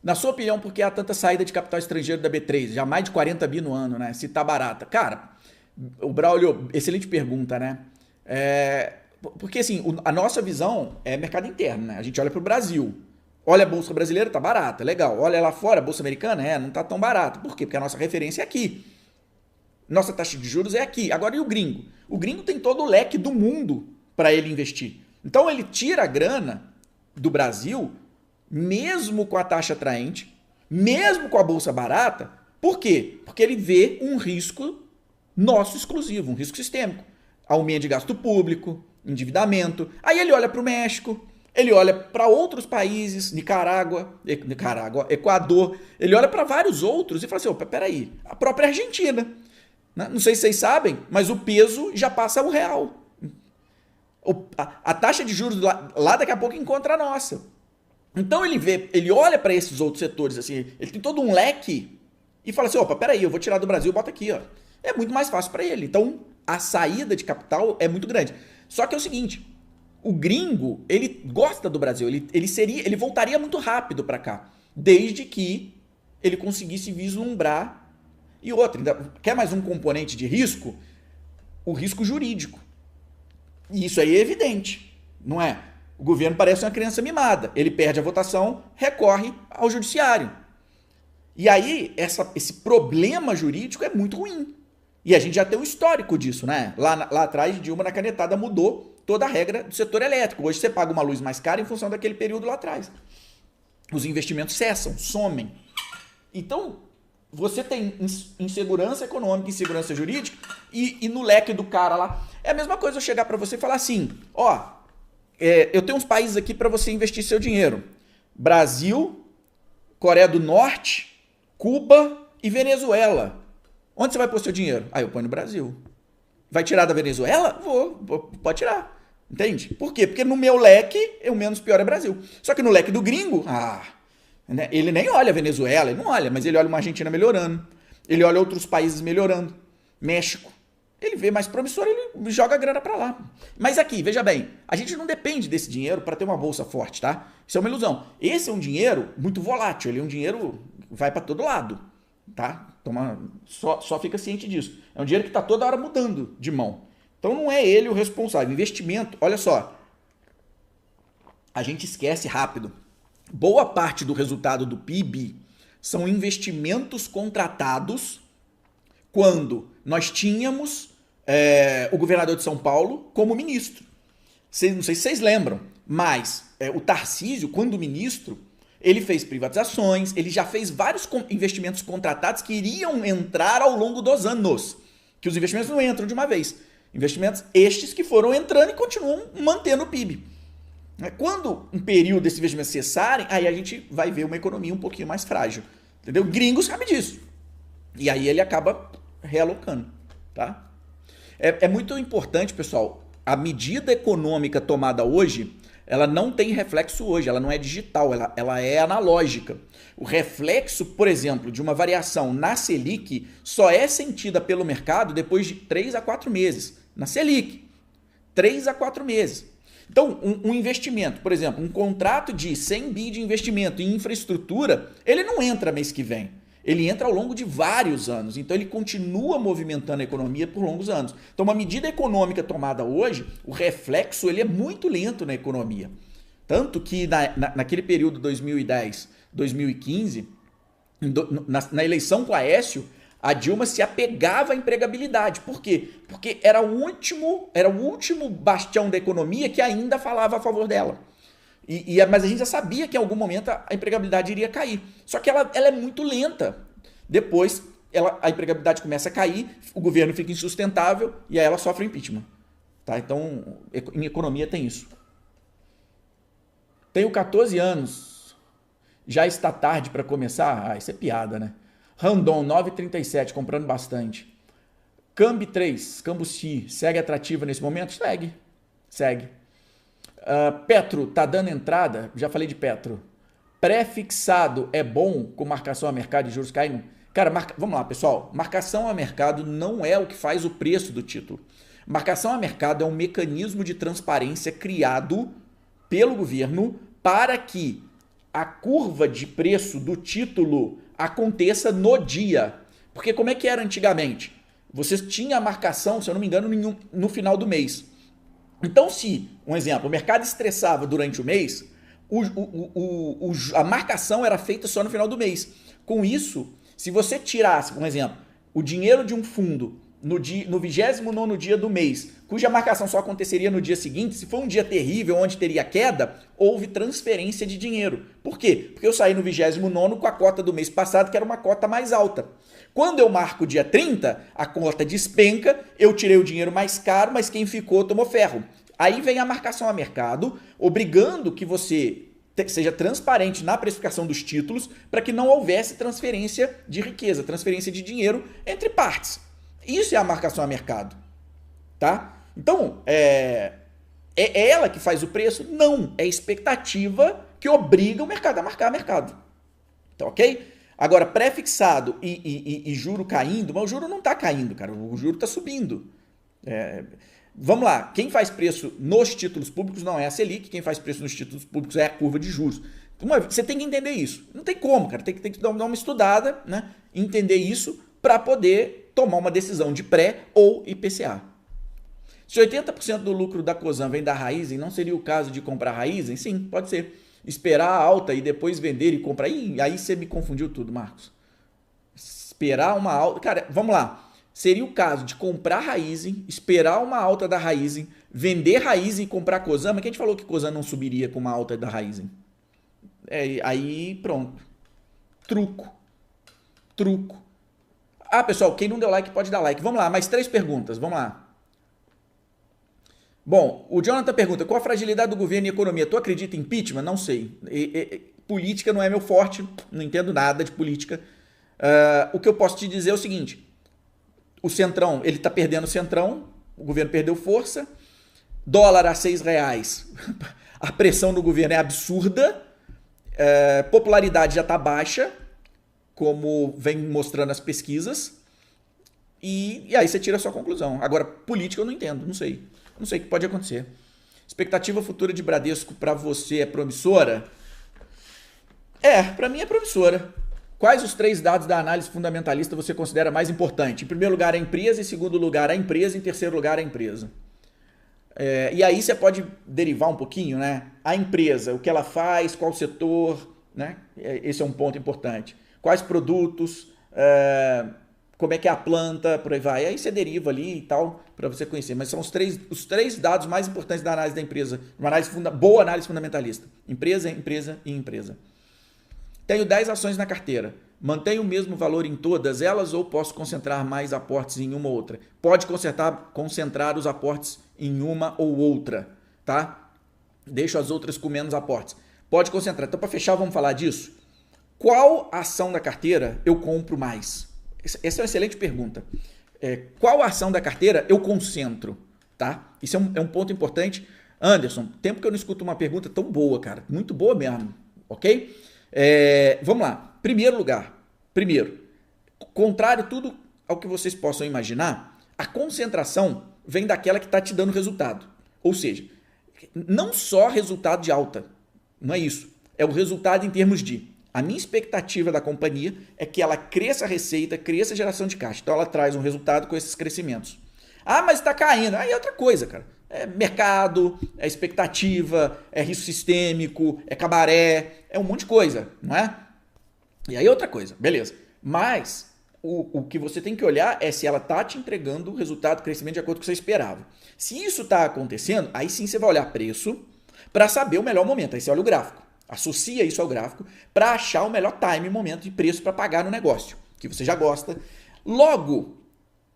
Na sua opinião, por que há tanta saída de capital estrangeiro da B3? Já mais de 40 bi no ano, né? Se tá barata. Cara, o Braulio, excelente pergunta, né? Porque assim, a nossa visão é mercado interno, né? A gente olha para o Brasil. Olha a bolsa brasileira, tá barata, legal. Olha lá fora, a bolsa americana, não tá tão barata. Por quê? Porque a nossa referência é aqui. Nossa taxa de juros é aqui. Agora e o gringo? O gringo tem todo o leque do mundo para ele investir. Então ele tira a grana do Brasil, mesmo com a taxa atraente, mesmo com a bolsa barata. Por quê? Porque ele vê um risco nosso exclusivo, um risco sistêmico. Aumento de gasto público, endividamento. Aí ele olha para o México, ele olha para outros países, Nicarágua, Equador, ele olha para vários outros e fala assim: opa, peraí, a própria Argentina. Né? Não sei se vocês sabem, mas o peso já passa o real. A taxa de juros lá daqui a pouco encontra a nossa. Então ele olha para esses outros setores, assim, ele tem todo um leque e fala assim: opa, peraí, eu vou tirar do Brasil e boto aqui, ó. É muito mais fácil para ele. Então a saída de capital é muito grande. Só que é o seguinte: o gringo, ele gosta do Brasil, ele voltaria muito rápido para cá, desde que ele conseguisse vislumbrar. E outra, ainda quer mais um componente de risco? O risco jurídico. E isso aí é evidente, não é? O governo parece uma criança mimada. Ele perde a votação, recorre ao judiciário. E aí, esse problema jurídico é muito ruim. E a gente já tem um histórico disso, né? Lá atrás, Dilma, na canetada, mudou toda a regra do setor elétrico. Hoje você paga uma luz mais cara em função daquele período lá atrás. Os investimentos cessam, somem. Então, você tem insegurança econômica, insegurança jurídica, e no leque do cara lá, é a mesma coisa eu chegar para você e falar assim: ó, eu tenho uns países aqui para você investir seu dinheiro. Brasil, Coreia do Norte, Cuba e Venezuela. Onde você vai pôr seu dinheiro? Eu ponho no Brasil. Vai tirar da Venezuela? Vou, pode tirar. Entende? Por quê? Porque no meu leque, o menos pior é Brasil. Só que no leque do gringo, ele nem olha a Venezuela, ele não olha, mas ele olha uma Argentina melhorando. Ele olha outros países melhorando. México. Ele vê mais promissor, ele joga a grana para lá. Mas aqui, veja bem, a gente não depende desse dinheiro para ter uma bolsa forte, tá? Isso é uma ilusão. Esse é um dinheiro muito volátil, ele é um dinheiro que vai para todo lado, tá? Só fica ciente disso. É um dinheiro que está toda hora mudando de mão. Então não é ele o responsável. Investimento, olha só, a gente esquece rápido. Boa parte do resultado do PIB são investimentos contratados quando nós tínhamos o governador de São Paulo como ministro. Não sei se vocês lembram, mas o Tarcísio, quando ministro, ele fez privatizações, ele já fez vários investimentos contratados que iriam entrar ao longo dos anos. Que os investimentos não entram de uma vez. Investimentos estes que foram entrando e continuam mantendo o PIB. Quando um período desses investimentos cessarem, aí a gente vai ver uma economia um pouquinho mais frágil. Entendeu? O gringo sabe disso. E aí ele acaba realocando. Tá? É muito importante, pessoal, a medida econômica tomada hoje, ela não tem reflexo hoje, ela não é digital, ela é analógica. O reflexo, por exemplo, de uma variação na Selic só é sentida pelo mercado depois de 3 a 4 meses. Na Selic, 3 a 4 meses. Então, um investimento, por exemplo, um contrato de 100 bi de investimento em infraestrutura, ele não entra mês que vem. Ele entra ao longo de vários anos. Então, ele continua movimentando a economia por longos anos. Então, uma medida econômica tomada hoje, o reflexo ele é muito lento na economia. Tanto que naquele período 2010, 2015, na eleição com a Aécio, a Dilma se apegava à empregabilidade. Por quê? Porque era o último bastião da economia que ainda falava a favor dela. Mas a gente já sabia que em algum momento a empregabilidade iria cair. Só que ela é muito lenta. Depois a empregabilidade começa a cair, o governo fica insustentável e aí ela sofre impeachment. Tá? Então, em economia tem isso. Tenho 14 anos. Já está tarde para começar? Isso é piada, né? Randon, 9,37, comprando bastante. Cambi 3, Cambuci, segue atrativa nesse momento? Segue. Petro, tá dando entrada? Já falei de Petro. Pré-fixado é bom com marcação a mercado e juros caindo? Cara, vamos lá, pessoal. Marcação a mercado não é o que faz o preço do título. Marcação a mercado é um mecanismo de transparência criado pelo governo para que a curva de preço do título aconteça no dia. Porque como é que era antigamente? Você tinha a marcação, se eu não me engano, no final do mês. Então, se, um exemplo, o mercado estressava durante o mês, a marcação era feita só no final do mês. Com isso, se você tirasse, um exemplo, o dinheiro de um fundo no 29º dia do mês, cuja marcação só aconteceria no dia seguinte, se for um dia terrível, onde teria queda, houve transferência de dinheiro. Por quê? Porque eu saí no 29º com a cota do mês passado, que era uma cota mais alta. Quando eu marco o dia 30, a cota despenca, eu tirei o dinheiro mais caro, mas quem ficou tomou ferro. Aí vem a marcação a mercado, obrigando que você seja transparente na precificação dos títulos para que não houvesse transferência de riqueza, transferência de dinheiro entre partes. Isso é a marcação a mercado, tá? Então, é ela que faz o preço? Não, é a expectativa que obriga o mercado a marcar mercado. Tá ok? Agora, pré-fixado e juro caindo, mas o juro não está caindo, cara, o juro está subindo. Vamos lá, quem faz preço nos títulos públicos não é a Selic, quem faz preço nos títulos públicos é a curva de juros. Você tem que entender isso. Não tem como, cara, tem que dar uma estudada, né? Entender isso para poder tomar uma decisão de pré ou IPCA. Se 80% do lucro da Cosan vem da Raízen, não seria o caso de comprar Raízen? Sim, pode ser. Esperar a alta e depois vender e comprar. Aí você me confundiu tudo, Marcos. Esperar uma alta. Cara, vamos lá. Seria o caso de comprar Raízen, esperar uma alta da Raízen, vender Raízen e comprar Cosan. Mas quem te falou que Cosan não subiria com uma alta da Raízen? Aí pronto. Truco. Ah, pessoal, quem não deu like pode dar like. Vamos lá, mais 3 perguntas. Vamos lá. Bom, o Jonathan pergunta, qual a fragilidade do governo e economia? Tu acredita em impeachment? Não sei. Política não é meu forte, não entendo nada de política. O que eu posso te dizer é o seguinte, o Centrão, ele está perdendo o Centrão, o governo perdeu força, dólar a R$6, a pressão no governo é absurda, popularidade já está baixa, como vem mostrando as pesquisas, e aí você tira a sua conclusão. Agora, política eu não entendo, não sei. Não sei o que pode acontecer. Expectativa futura de Bradesco para você é promissora? Para mim é promissora. Quais os 3 dados da análise fundamentalista você considera mais importante? Em primeiro lugar, a empresa. Em segundo lugar, a empresa. Em terceiro lugar, a empresa. E aí você pode derivar um pouquinho, né? A empresa, o que ela faz, qual setor, né? Esse é um ponto importante. Quais produtos, como é que é a planta, por aí vai. Aí você deriva ali e tal, para você conhecer. Mas são os três dados mais importantes da análise da empresa. Uma boa análise fundamentalista. Empresa, empresa e empresa. Tenho 10 ações na carteira. Mantenho o mesmo valor em todas elas ou posso concentrar mais aportes em uma ou outra? Pode concentrar os aportes em uma ou outra, tá? Deixo as outras com menos aportes. Pode concentrar. Então, para fechar, vamos falar disso. Qual ação da carteira eu compro mais? Essa é uma excelente pergunta. Qual ação da carteira eu concentro? Tá? Isso é um ponto importante. Anderson, tempo que eu não escuto uma pergunta tão boa, cara. Muito boa mesmo. Ok? Vamos lá. Primeiro, contrário tudo ao que vocês possam imaginar, a concentração vem daquela que está te dando resultado. Ou seja, não só resultado de alta. Não é isso. É o resultado em termos de... A minha expectativa da companhia é que ela cresça a receita, cresça a geração de caixa. Então ela traz um resultado com esses crescimentos. Ah, mas está caindo. Aí é outra coisa, cara. É mercado, é expectativa, é risco sistêmico, é cabaré, é um monte de coisa, não é? E aí outra coisa, beleza. Mas o que você tem que olhar é se ela está te entregando o resultado, crescimento de acordo com o que você esperava. Se isso está acontecendo, aí sim você vai olhar preço para saber o melhor momento. Aí você olha o gráfico. Associa isso ao gráfico para achar o melhor time, momento de preço para pagar no negócio, que você já gosta. Logo,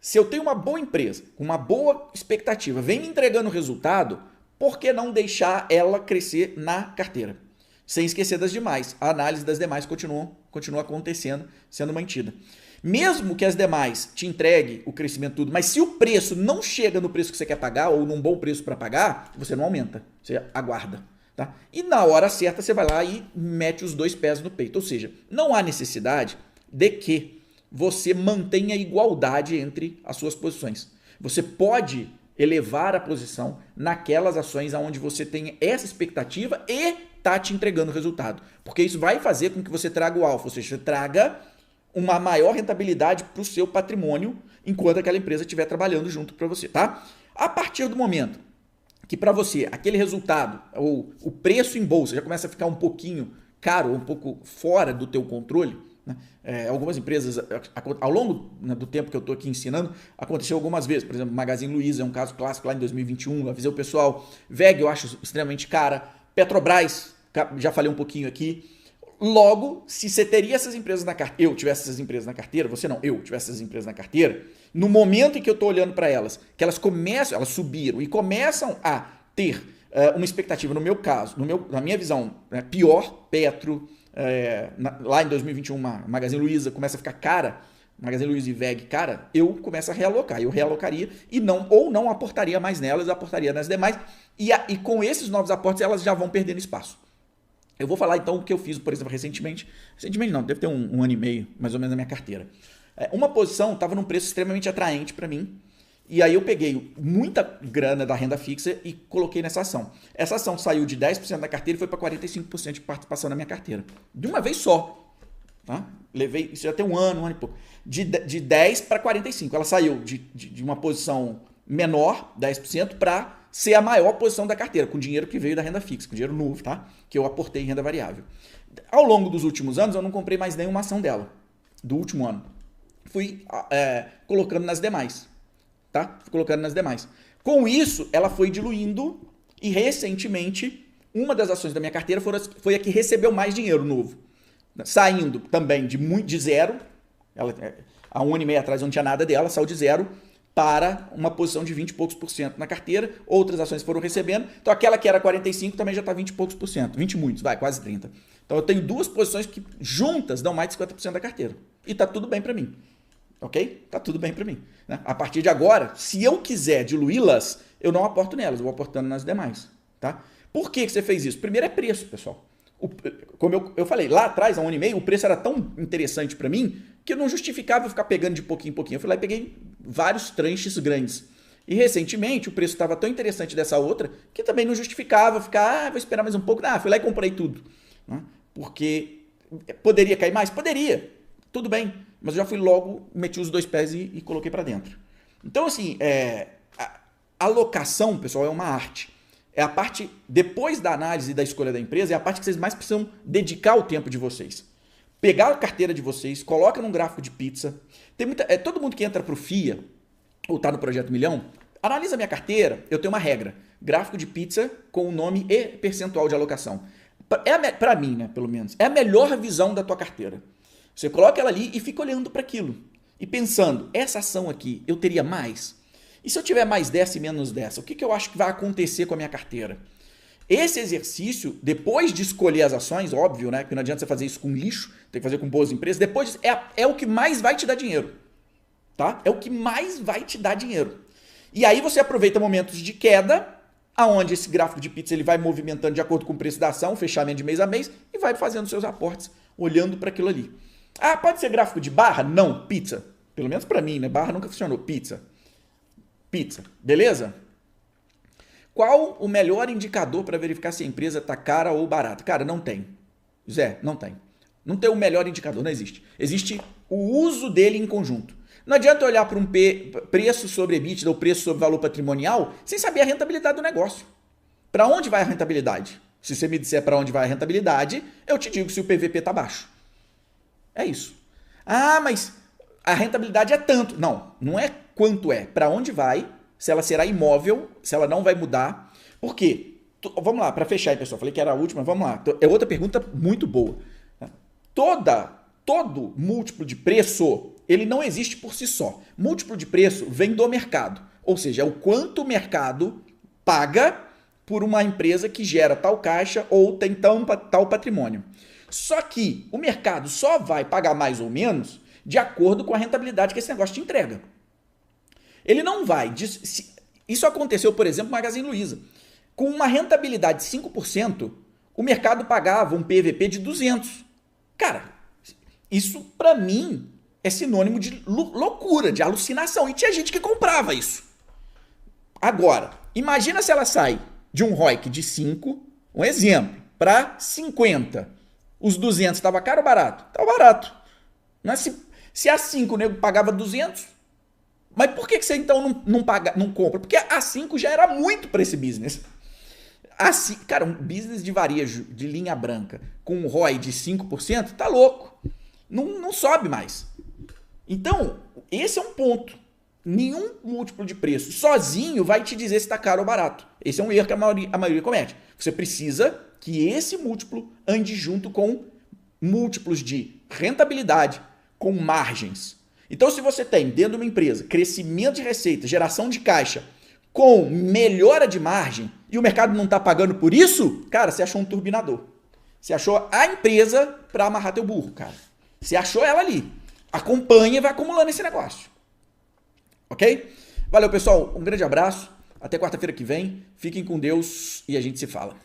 se eu tenho uma boa empresa, com uma boa expectativa, vem me entregando resultado, por que não deixar ela crescer na carteira? Sem esquecer das demais. A análise das demais continua acontecendo, sendo mantida. Mesmo que as demais te entreguem o crescimento tudo, mas se o preço não chega no preço que você quer pagar ou num bom preço para pagar, você não aumenta, você aguarda. Tá? E na hora certa você vai lá e mete os 2 pés no peito. Ou seja, não há necessidade de que você mantenha igualdade entre as suas posições. Você pode elevar a posição naquelas ações onde você tem essa expectativa e está te entregando resultado. Porque isso vai fazer com que você traga o alfa, ou seja, você traga uma maior rentabilidade para o seu patrimônio enquanto aquela empresa estiver trabalhando junto para você, tá? A partir do momento que para você aquele resultado, ou o preço em bolsa já começa a ficar um pouquinho caro, um pouco fora do teu controle, né? Algumas empresas, ao longo, né, do tempo que eu estou aqui ensinando, aconteceu algumas vezes. Por exemplo, Magazine Luiza é um caso clássico lá em 2021, eu avisei o pessoal. VEG eu acho extremamente cara. Petrobras, já falei um pouquinho aqui. Logo, se você teria essas empresas na carteira, eu tivesse essas empresas na carteira, você não, eu tivesse essas empresas na carteira, no momento em que eu estou olhando para elas, que elas começam, elas subiram e começam a ter uma expectativa, no meu caso, na minha visão, né, pior, Petro, lá em 2021, Magazine Luiza começa a ficar cara, Magazine Luiza e VEG cara, eu começo a realocar, eu realocaria e não aportaria mais nelas, aportaria nas demais, e com esses novos aportes elas já vão perdendo espaço. Eu vou falar então o que eu fiz, por exemplo, recentemente não, deve ter um ano e meio, mais ou menos, na minha carteira. Uma posição estava num preço extremamente atraente para mim, e aí eu peguei muita grana da renda fixa e coloquei nessa ação. Essa ação saiu de 10% da carteira e foi para 45% de participação na minha carteira. De uma vez só. Tá? Levei, isso já tem um ano e pouco. De 10 para 45%. Ela saiu de uma posição menor, 10%, para ser a maior posição da carteira, com dinheiro que veio da renda fixa, com dinheiro novo, tá? Que eu aportei em renda variável. Ao longo dos últimos anos, eu não comprei mais nenhuma ação dela. Do último ano. Fui colocando nas demais. Tá? Fui colocando nas demais. Com isso, ela foi diluindo e recentemente, uma das ações da minha carteira foi a que recebeu mais dinheiro novo. Saindo também de zero, há um ano e meio atrás não tinha nada dela, saiu de zero para uma posição de 20 e poucos por cento na carteira. Outras ações foram recebendo. Então aquela que era 45 também já está 20 e poucos por cento. 20 e muitos, quase 30. Então eu tenho duas posições que juntas dão mais de 50% da carteira. E tá tudo bem para mim. Ok? Tá tudo bem para mim. Né? A partir de agora, se eu quiser diluí-las, eu não aporto nelas, eu vou aportando nas demais. Tá? Por que você fez isso? Primeiro é preço, pessoal. Como eu falei, lá atrás, há um ano e meio, o preço era tão interessante para mim que eu não justificava eu ficar pegando de pouquinho em pouquinho. Eu fui lá e peguei vários tranches grandes. E recentemente o preço estava tão interessante dessa outra que também não justificava ficar, vou esperar mais um pouco. Fui lá e comprei tudo. Né? Porque poderia cair mais? Poderia. Tudo bem. Mas eu já fui logo, meti os dois pés e coloquei para dentro. Então, assim, a alocação, pessoal, é uma arte. É a parte, depois da análise e da escolha da empresa, é a parte que vocês mais precisam dedicar o tempo de vocês. Pegar a carteira de vocês, coloca num gráfico de pizza. Tem todo mundo que entra pro FIA, ou tá no Projeto Milhão, analisa a minha carteira, eu tenho uma regra. Gráfico de pizza com o nome e percentual de alocação. Para mim, né, pelo menos, é a melhor visão da tua carteira. Você coloca ela ali e fica olhando para aquilo. E pensando, essa ação aqui, eu teria mais? E se eu tiver mais dessa e menos dessa, o que eu acho que vai acontecer com a minha carteira? Esse exercício, depois de escolher as ações, óbvio, né? Porque não adianta você fazer isso com lixo, tem que fazer com boas empresas. Depois disso, é o que mais vai te dar dinheiro. Tá? É o que mais vai te dar dinheiro. E aí você aproveita momentos de queda, aonde esse gráfico de pizza ele vai movimentando de acordo com o preço da ação, fechamento de mês a mês, e vai fazendo seus aportes, olhando para aquilo ali. Pode ser gráfico de barra? Não, pizza. Pelo menos para mim, né? Barra nunca funcionou. Pizza. Beleza? Qual o melhor indicador para verificar se a empresa está cara ou barata? Cara, não tem. Zé, não tem. Não tem o melhor indicador, não existe. Existe o uso dele em conjunto. Não adianta olhar para um preço sobre EBITDA ou preço sobre valor patrimonial sem saber a rentabilidade do negócio. Para onde vai a rentabilidade? Se você me disser para onde vai a rentabilidade, eu te digo se o PVP está baixo. É isso. Mas a rentabilidade é tanto. Não é quanto é. Para onde vai, se ela será imóvel, se ela não vai mudar. Por quê? Vamos lá, para fechar aí, pessoal. Falei que era a última, vamos lá. É outra pergunta muito boa. Todo múltiplo de preço, ele não existe por si só. Múltiplo de preço vem do mercado. Ou seja, é o quanto o mercado paga por uma empresa que gera tal caixa ou tem tal patrimônio. Só que o mercado só vai pagar mais ou menos de acordo com a rentabilidade que esse negócio te entrega. Ele não vai... Isso aconteceu, por exemplo, no Magazine Luiza. Com uma rentabilidade de 5%, o mercado pagava um PVP de 200. Cara, isso para mim é sinônimo de loucura, de alucinação. E tinha gente que comprava isso. Agora, imagina se ela sai de um ROIC de 5, um exemplo, para 50. Os 200 estava caro ou barato? Estava barato. Não é? Se a 5 o nego pagava 200, mas por que você então não compra? Porque a 5 já era muito para esse business. Cara, um business de varejo de linha branca com um ROI de 5%, tá louco. Não sobe mais. Então, esse é um ponto. Nenhum múltiplo de preço sozinho vai te dizer se está caro ou barato. Esse é um erro que a maioria comete. Você precisa que esse múltiplo ande junto com múltiplos de rentabilidade, com margens. Então, se você tem dentro de uma empresa crescimento de receita, geração de caixa, com melhora de margem, e o mercado não está pagando por isso, cara, você achou um turbinador. Você achou a empresa para amarrar teu burro, cara. Você achou ela ali. Acompanha e vai acumulando esse negócio. Ok? Valeu, pessoal. Um grande abraço. Até quarta-feira que vem. Fiquem com Deus e a gente se fala.